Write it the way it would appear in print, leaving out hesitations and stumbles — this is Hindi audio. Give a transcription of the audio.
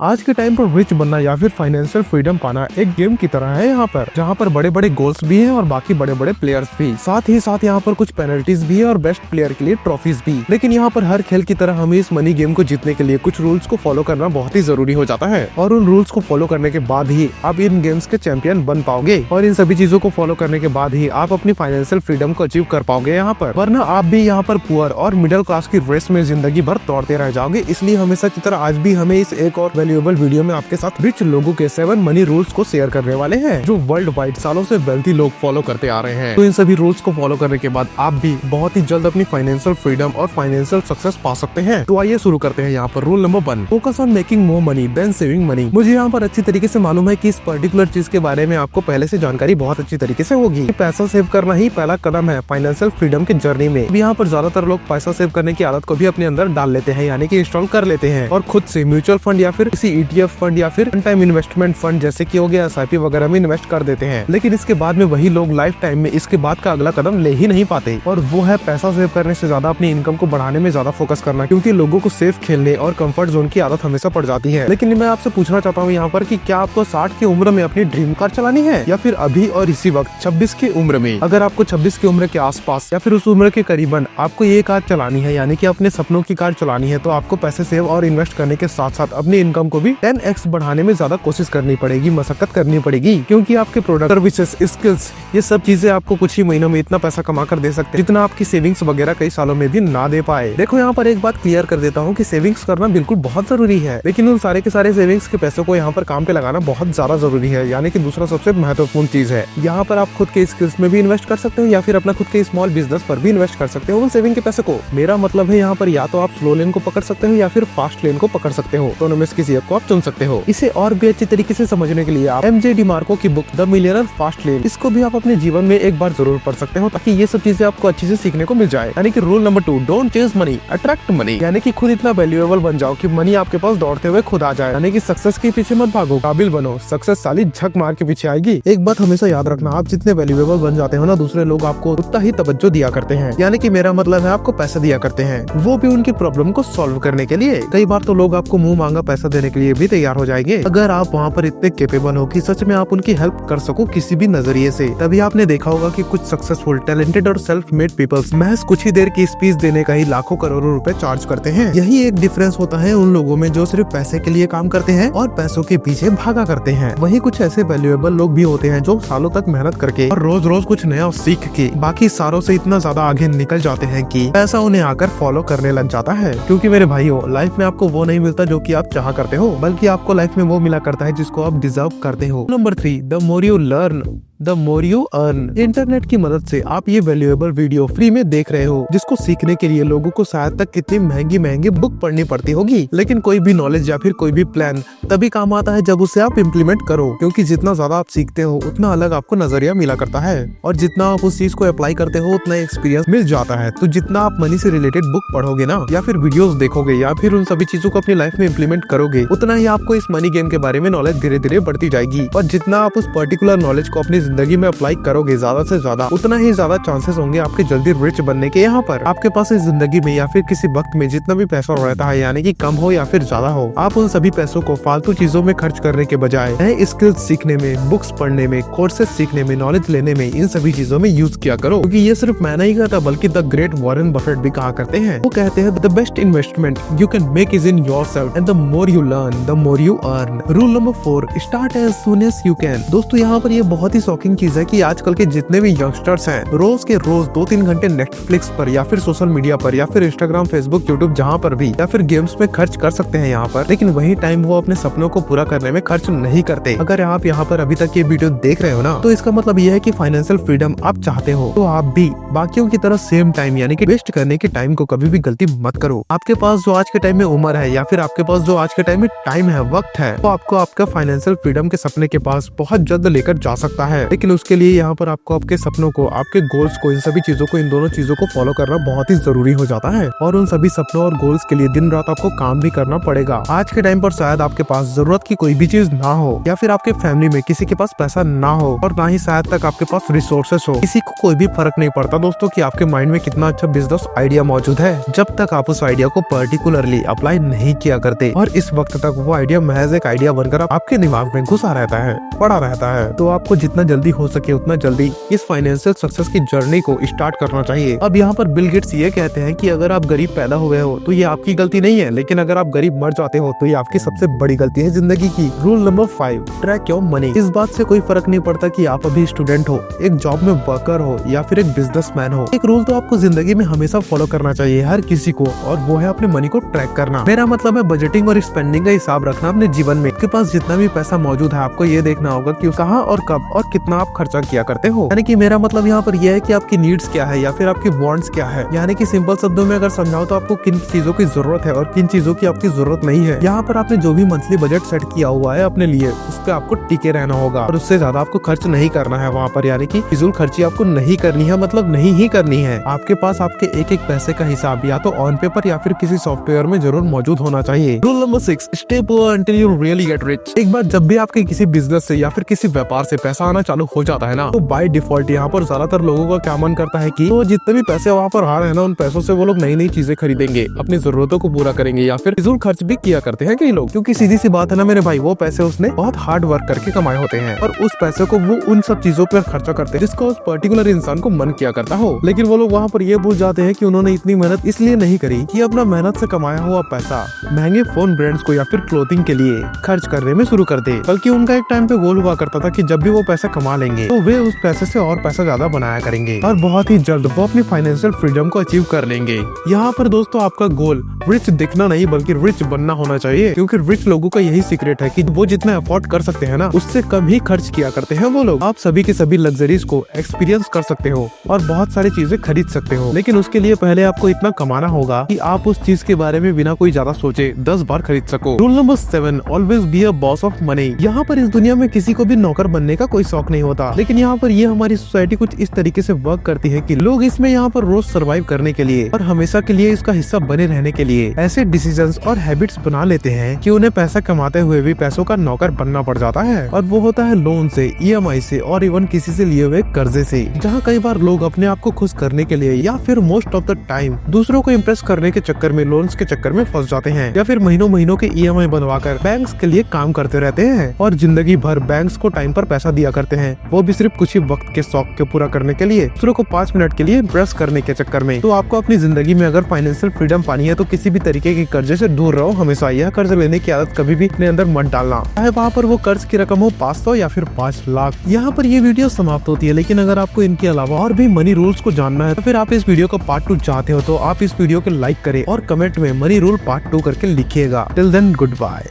आज के टाइम पर रिच बनना या फिर फाइनेंशियल फ्रीडम पाना एक गेम की तरह है यहाँ पर, जहाँ पर बड़े बड़े गोल्स भी हैं और बाकी बड़े बड़े प्लेयर्स भी। साथ ही साथ यहाँ पर कुछ पेनल्टीज भी है और बेस्ट प्लेयर के लिए ट्रॉफीज भी। लेकिन यहाँ पर हर खेल की तरह हमें इस मनी गेम को जीतने के लिए कुछ रूल्स को फॉलो करना बहुत ही जरूरी हो जाता है और उन रूल्स को फॉलो करने के बाद ही आप इन गेम्स के चैंपियन बन पाओगे और इन सभी चीजों को फॉलो करने के बाद ही आप अपनी फाइनेंशियल फ्रीडम को अचीव कर पाओगे यहाँ पर, वरना आप भी यहाँ पर पुअर और मिडिल क्लास की रेस में जिंदगी भर दौड़ते रह जाओगे। इसलिए हमेशा की तरह आज भी हमें इस एक और वैल्यूएबल वीडियो में आपके साथ रिच लोगों के 7 मनी रूल्स को शेयर करने वाले हैं जो वर्ल्ड वाइड सालों से वेल्थी लोग फॉलो करते आ रहे हैं। तो इन सभी रूल्स को फॉलो करने के बाद आप भी बहुत ही जल्द अपनी फाइनेंशियल फ्रीडम और फाइनेंशियल सक्सेस पा सकते हैं। तो आइए शुरू करते हैं। यहाँ पर rule number 1, focus on making more money than saving money. मुझे यहाँ पर अच्छी तरीके से मालूम है कि इस पर्टिकुलर चीज के बारे में आपको पहले से जानकारी बहुत अच्छी तरीके से होगी। पैसा सेव करना ही पहला कदम है फाइनेंशियल फ्रीडम की जर्नी में। यहाँ पर ज्यादातर लोग पैसा सेव करने की आदत को भी अपने अंदर डाल लेते हैं, यानी कि इंस्टॉल कर लेते हैं और खुद से म्यूचुअल फंड या फिर किसी ETF फंड या फिर वन टाइम इन्वेस्टमेंट फंड जैसे कि हो गया SIP वगैरह में इन्वेस्ट कर देते हैं। लेकिन इसके बाद में वही लोग लाइफ टाइम में इसके बाद का अगला कदम ले ही नहीं पाते और वो है पैसा सेव करने से ज्यादा अपनी इनकम को बढ़ाने में ज्यादा फोकस करना, क्योंकि लोगों को सेफ खेलने और कंफर्ट जोन की आदत हमेशा पड़ जाती है। लेकिन मैं आपसे पूछना चाहता हूँ यहाँ पर कि क्या आपको 60 की उम्र में अपनी ड्रीम कार चलानी है या फिर अभी और इसी वक्त 26 की उम्र में? अगर आपको 26 की उम्र के आसपास या फिर उस उम्र के करीबन आपको ये कार चलानी है, यानी कि अपने सपनों की कार चलानी है, तो आपको पैसे सेव और इन्वेस्ट करने के साथ साथ अपनी इनकम को भी 10x बढ़ाने में ज्यादा कोशिश करनी पड़ेगी, मशक्कत करनी पड़ेगी, क्योंकि आपके प्रोडक्ट, सर्विसेज, स्किल्स, ये सब चीजें आपको कुछ ही महीनों में इतना पैसा कमा कर दे सकते हैं जितना आपकी सेविंग्स वगैरह कई सालों में भी ना दे पाए। देखो यहाँ पर एक बात क्लियर कर देता हूँ कि सेविंग्स करना बिल्कुल बहुत जरूरी है, लेकिन उन सारे के सारे सेविंग्स के पैसों को यहाँ पर काम पे लगाना बहुत ज्यादा जरूरी है, यानी कि दूसरा सबसे महत्वपूर्ण चीज है। यहाँ पर आप खुद के स्किल्स में भी इन्वेस्ट कर सकते हो या फिर अपना खुद के स्मॉल बिजनेस पर भी इन्वेस्ट कर सकते हो उन सेविंग के पैसे को। मेरा मतलब है यहाँ पर या तो आप स्लो लेन को पकड़ सकते हो या फिर फास्ट लेन को पकड़ सकते हो, दोनों में से किसी एक को आप चुन सकते हो। इसे और भी अच्छी तरीके से समझने के लिए आप MJ डिमार्को की book the millionaire fast lane, इसको भी आप अपने जीवन में एक बार जरूर पढ़ सकते हो, ताकि ये सब चीजें आपको अच्छे से सीखने को मिल जाए। यानी कि rule number 2, don't chase money, attract money. यानी कि खुद इतना वैल्यूएबल बन जाओ कि मनी आपके पास दौड़ते हुए खुद आ जाए। यानी कि सक्सेस के पीछे मत भागो, काबिल बनो, सक्सेस साली झक मार के पीछे आएगी। एक बात हमेशा याद रखना, आप जितने वैल्यूएबल बन जाते हो ना, दूसरे लोग आपको उतना ही तवज्जो दिया करते हैं। यानी कि मेरा मतलब है आपको पैसा दिया करते हैं, वो भी उनकी प्रॉब्लम को सॉल्व करने के लिए। कई बार तो लोग आपको मुंह मांगा पैसा देने के लिए भी तैयार हो जाएंगे, अगर आप वहाँ पर इतने कैपेबल हो कि सच में आप उनकी हेल्प कर सको किसी भी नजरिए से। तभी आपने देखा होगा कि कुछ सक्सेसफुल, टैलेंटेड और सेल्फ मेड पीपल्स महज कुछ ही देर की स्पीच देने का ही लाखों करोड़ों रुपए चार्ज करते हैं। यही एक डिफरेंस होता है उन लोगों में जो सिर्फ पैसे के लिए काम करते हैं और पैसों के पीछे भागा करते हैं। वहीं कुछ ऐसे वैल्यूएबल लोग भी होते हैं जो सालों तक मेहनत करके और रोज रोज कुछ नया सीख के बाकी सारों से इतना ज्यादा आगे निकल जाते हैं कि पैसा उन्हें आकर फॉलो करने लग जाता है। क्योंकि मेरे भाइयों, लाइफ में आपको वो नहीं मिलता जो कि आप चाह करते हो, बल्कि आपको लाइफ में वो मिला करता है जिसको आप डिजर्व करते हो। Number 3, the more you learn the more you earn. Internet की मदद से आप ये वैल्यूएबल वीडियो फ्री में देख रहे हो, जिसको सीखने के लिए लोगों को शायद तक कितनी महंगी महंगी बुक पढ़नी पड़ती होगी। लेकिन कोई भी नॉलेज या फिर कोई भी प्लान तभी काम आता है जब उसे आप इम्प्लीमेंट करो, क्योंकि जितना ज्यादा आप सीखते हो उतना अलग आपको नजरिया मिला करता है और जितना आप उस चीज को अप्लाई करते हो उतना एक्सपीरियंस मिल जाता है। तो जितना आप मनी से रिलेटेड बुक पढ़ोगे ना, या फिर वीडियोस देखोगे या फिर उन सभी चीजों को अपनी लाइफ में इम्प्लीमेंट करोगे, उतना ही आपको इस मनी गेम के बारे में नॉलेज धीरे धीरे बढ़ती जाएगी। और जितना आप उस पर्टिकुलर नॉलेज को अपनी जिंदगी में अप्लाई करोगे ज्यादा से ज्यादा, उतना ही ज्यादा चांसेस होंगे आपके जल्दी रिच बनने के। यहाँ पर आपके पास इस जिंदगी में या फिर किसी वक्त में जितना भी पैसा रहता है, यानी कि कम हो या फिर ज्यादा हो, आप उन सभी पैसों को फालतू चीजों में खर्च करने के बजाय नए स्किल्स सीखने में, बुक्स पढ़ने में, कोर्सेज सीखने में, नॉलेज लेने में, इन सभी चीजों में यूज किया करो। क्योंकि ये सिर्फ मैं नहीं कहता, बल्कि द ग्रेट वॉरेन बफेट भी कहा करते हैं। वो कहते हैं the best investment you can make is in yourself and the more you learn the more you earn. Rule number 4, start as soon as you can. दोस्तों, यहाँ पर ये बहुत ही शॉकिंग चीज है कि आजकल के जितने भी यंगस्टर्स हैं, रोज के रोज 2-3 घंटे नेटफ्लिक्स पर या फिर सोशल मीडिया पर या फिर इंस्टाग्राम, फेसबुक, यूट्यूब, जहाँ पर भी, या फिर गेम्स में खर्च कर सकते हैं यहाँ पर, लेकिन वही टाइम वो अपने सपनों को पूरा करने में खर्च नहीं करते। अगर आप यहाँ पर अभी तक ये वीडियो देख रहे हो ना, तो इसका मतलब ये है कि फाइनेंशियल फ्रीडम आप चाहते हो, तो आप भी बाकियों की तरह सेम टाइम यानी कि वेस्ट करने के टाइम को कभी भी गलती मत करो। आपके पास जो आज के टाइम में उम्र है या फिर आपके पास जो आज के टाइम में टाइम है, वक्त है, तो आपको आपका फाइनेंशियल फ्रीडम के सपने के पास बहुत जल्द लेकर जा सकता है। लेकिन उसके लिए यहाँ पर आपको आपके सपनों को, आपके गोल्स को, इन सभी चीजों को, इन दोनों चीजों को फॉलो करना बहुत ही जरूरी हो जाता है। और उन सभी सपनों और गोल्स के लिए दिन रात आपको काम भी करना पड़ेगा। आज के टाइम पर शायद आपके पास जरूरत की कोई भी चीज ना हो, या फिर आपके फैमिली में किसी के पास पैसा ना हो, और ना ही शायद तक आपके पास रिसोर्सेस हो। किसी को कोई भी फर्क नहीं पड़ता दोस्तों कि आपके माइंड में कितना अच्छा बिजनेस आइडिया मौजूद है, जब तक आप उस आइडिया को पर्टिकुलरली अप्लाई नहीं किया करते और इस वक्त तक वो आइडिया महज एक आइडिया बनकर आपके दिमाग में घुसा रहता है, पड़ा रहता है। तो आपको जितना जल्दी हो सके उतना जल्दी इस फाइनेंशियल सक्सेस की जर्नी को स्टार्ट करना चाहिए। अब यहाँ पर बिल गेट्स ये कहते हैं कि अगर आप गरीब पैदा हुए हो तो ये आपकी गलती नहीं है, लेकिन अगर आप गरीब मर जाते हो तो ये आपकी सबसे बड़ी गलती है जिंदगी की। Rule number 5, track your money. इस बात से कोई फर्क नहीं पड़ता कि आप अभी स्टूडेंट हो, एक जॉब में वर्कर हो, या फिर एक बिजनेसमैन हो। एक रूल तो आपको जिंदगी में हमेशा फॉलो करना चाहिए हर किसी को, और वो है अपने मनी को ट्रैक करना। मेरा मतलब है बजटिंग और स्पेंडिंग का हिसाब रखना अपने जीवन में। आपके पास जितना भी पैसा मौजूद है आपको ये देखना होगा कि कहाँ और कब और कितना आप खर्चा किया करते हो। यानी कि मेरा मतलब यहाँ पर यह है कि आपकी नीड्स क्या है या फिर आपकी वांट्स क्या है। यानी कि सिंपल शब्दों में अगर समझाओ तो आपको किन चीजों की जरूरत है और किन चीजों की आपकी जरूरत नहीं है। यहाँ पर आपने जो भी मंथली बजट सेट किया हुआ है अपने लिए, उस पर आपको टिके रहना होगा और उससे ज्यादा आपको खर्च नहीं करना है वहाँ पर। यानी कि फिजूल खर्ची आपको नहीं करनी है, मतलब नहीं ही करनी है। आपके पास आपके एक एक पैसे का हिसाब या तो ऑन पेपर या फिर किसी सॉफ्टवेयर में जरूर मौजूद होना चाहिए। Rule number 6, stay poor until you really get rich. एक बार जब भी आपके किसी बिजनेस से या फिर किसी व्यापार से पैसा आना चालू हो जाता है ना, तो बाय डिफॉल्ट यहाँ पर ज्यादातर लोगों का क्या मन करता है कि वो जितने भी पैसे वहाँ पर आ रहे हैं ना, उन पैसों से वो लोग नई नई चीजें खरीदेंगे, अपनी जरूरतों को पूरा करेंगे, या फिर फिजूल खर्च भी किया करते हैं कई लोग। क्योंकि सीधी सी बात है ना मेरे भाई, वो पैसे उसने बहुत हार्ड वर्क करके कमाए होते हैं और उस पैसे को वो उन सब चीजों पर खर्चा करते हैं जिसको उस पर्टिकुलर इंसान को मन किया करता हो। लेकिन वो लोग वहाँ पर ये भूल जाते हैं कि उन्होंने इतनी मेहनत इसलिए नहीं करी कि अपना मेहनत से कमाया हुआ पैसा महंगे फोन ब्रांड्स को या फिर क्लोथिंग के लिए खर्च करने में शुरू कर दे। बल्कि उनका एक टाइम पे गोल हुआ करता था कि जब भी वो पैसा कमा लेंगे तो वे उस पैसे से और पैसा ज्यादा बनाया करेंगे और बहुत ही जल्द वो अपनी फाइनेंशियल फ्रीडम को अचीव कर लेंगे। यहाँ पर दोस्तों आपका गोल रिच दिखना नहीं बल्कि रिच बनना होना चाहिए, क्योंकि रिच लोगों का यही सीक्रेट है कि वो जितना अफोर्ड कर सकते हैं ना, उससे कम ही खर्च किया करते हैं वो लोग। आप सभी के सभी लग्जरीज को एक्सपीरियंस कर सकते हो और बहुत सारी चीजें खरीद सकते हो, लेकिन उसके लिए पहले आपको इतना कमाना होगा कि आप उस चीज के बारे में बिना कोई ज्यादा सोचे 10 बार खरीद सको। Rule number 7, always be a boss of money. यहाँ पर इस दुनिया में किसी को भी नौकर बनने का कोई शौक नहीं होता, लेकिन यहाँ पर ये हमारी सोसाइटी कुछ इस तरीके से वर्क करती है कि लोग इसमें यहाँ पर रोज सर्वाइव करने के लिए और हमेशा के लिए इसका हिस्सा बने रहने के लिए ऐसे डिसीजंस और हैबिट्स बना लेते हैं कि उन्हें पैसा कमाते हुए भी पैसों का नौकर बनना पड़ जाता है। और वो होता है लोन से, EMI से और इवन किसी से लिए हुए कर्जे से, जहाँ कई बार लोग अपने आप को खुश करने के लिए या फिर मोस्ट ऑफ द टाइम दूसरों को इम्प्रेस करने के चक्कर में लोन्स के चक्कर में फंस जाते हैं, या फिर महीनों महीनों के EMI बनवाकर बैंक्स के लिए काम करते रहते हैं और जिंदगी भर बैंक्स को टाइम पर पैसा दिया करते हैं, वो भी सिर्फ कुछ ही वक्त के शौक के पूरा करने के लिए, दूसरों को 5 मिनट के लिए इम्प्रेस करने के चक्कर में। तो आपको अपनी जिंदगी में अगर फाइनेंशियल फ्रीडम पानी है तो किसी भी तरीके के कर्जे से दूर रहो हमेशा। यह कर्ज लेने की आदत कभी भी अपने अंदर मत डालना, चाहे वहाँ पर वो कर्ज की रकम हो 500 या फिर 5 लाख। यहाँ पर ये वीडियो समाप्त होती है, लेकिन अगर आपको इनके अलावा और भी मनी रूल्स को जानना है तो फिर आप इस वीडियो का पार्ट 2 चाहते हो तो आप इस वीडियो को लाइक करें और कमेंट में मनी रूल पार्ट 2 करके लिखिएगा। Till then good bye.